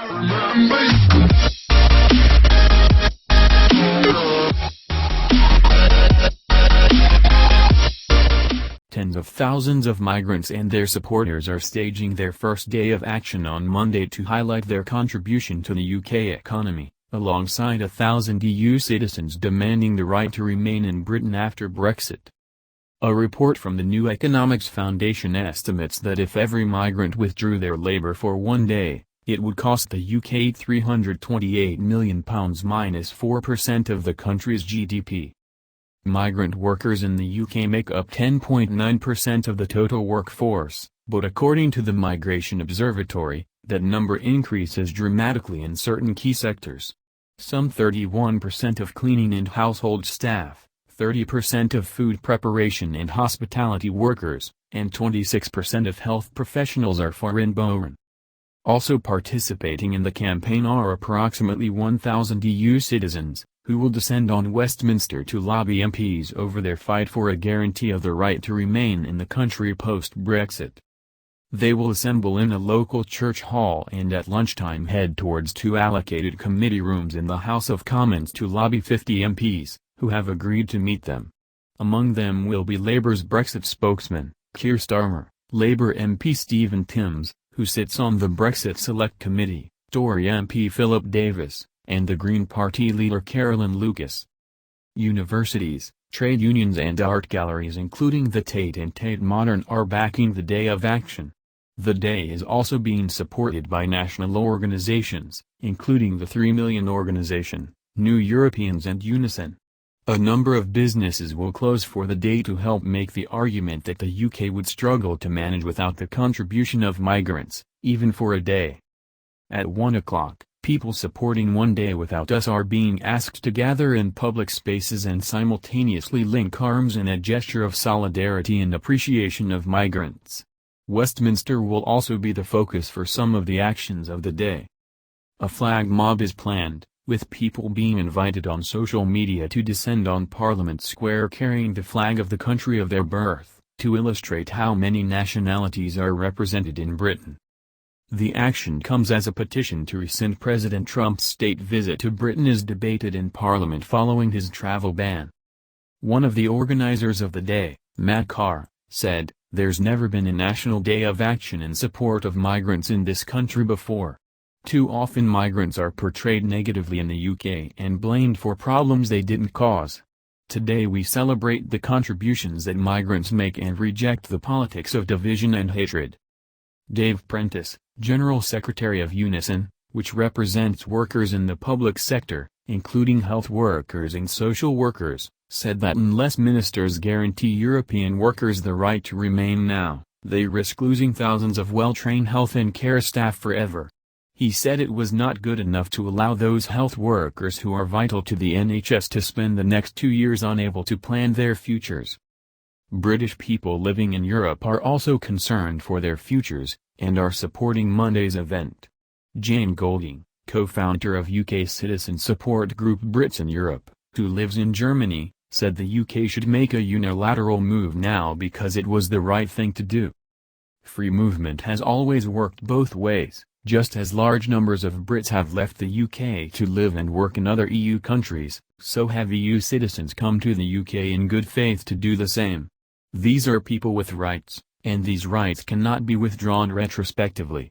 Tens of thousands of migrants and their supporters are staging their first day of action on Monday to highlight their contribution to the UK economy, alongside 1,000 EU citizens demanding the right to remain in Britain after Brexit. A report from the New Economics Foundation estimates that if every migrant withdrew their labour for one day, it would cost the UK £328 million, minus 4% of the country's GDP. Migrant workers in the UK make up 10.9% of the total workforce, but according to the Migration Observatory, that number increases dramatically in certain key sectors. Some 31% of cleaning and household staff, 30% of food preparation and hospitality workers, and 26% of health professionals are foreign-born. Also participating in the campaign are approximately 1,000 EU citizens, who will descend on Westminster to lobby MPs over their fight for a guarantee of the right to remain in the country post-Brexit. They will assemble in a local church hall and at lunchtime head towards two allocated committee rooms in the House of Commons to lobby 50 MPs, who have agreed to meet them. Among them will be Labour's Brexit spokesman, Keir Starmer, Labour MP Stephen Timms, who sits on the Brexit Select Committee, Tory MP Philip Davis, and the Green Party leader Carolyn Lucas. Universities, trade unions and art galleries including the Tate and Tate Modern are backing the day of action. The day is also being supported by national organizations, including the 3 Million organization, New Europeans and Unison. A number of businesses will close for the day to help make the argument that the UK would struggle to manage without the contribution of migrants, even for a day. At 1 o'clock, people supporting One Day Without Us are being asked to gather in public spaces and simultaneously link arms in a gesture of solidarity and appreciation of migrants. Westminster will also be the focus for some of the actions of the day. A flag mob is planned, with people being invited on social media to descend on Parliament Square carrying the flag of the country of their birth, to illustrate how many nationalities are represented in Britain. The action comes as a petition to rescind President Trump's state visit to Britain is debated in Parliament following his travel ban. One of the organizers of the day, Matt Carr, said, "There's never been a national day of action in support of migrants in this country before. Too often migrants are portrayed negatively in the UK and blamed for problems they didn't cause. Today we celebrate the contributions that migrants make and reject the politics of division and hatred." Dave Prentice, General Secretary of Unison, which represents workers in the public sector, including health workers and social workers, said that unless ministers guarantee European workers the right to remain now, they risk losing thousands of well-trained health and care staff forever. He said it was not good enough to allow those health workers who are vital to the NHS to spend the next 2 years unable to plan their futures. British people living in Europe are also concerned for their futures, and are supporting Monday's event. Jane Golding, co-founder of UK citizen support group Brits in Europe, who lives in Germany, said the UK should make a unilateral move now because it was the right thing to do. Free movement has always worked both ways, just as large numbers of Brits have left the UK to live and work in other EU countries, so have EU citizens come to the UK in good faith to do the same. These are people with rights, and these rights cannot be withdrawn retrospectively.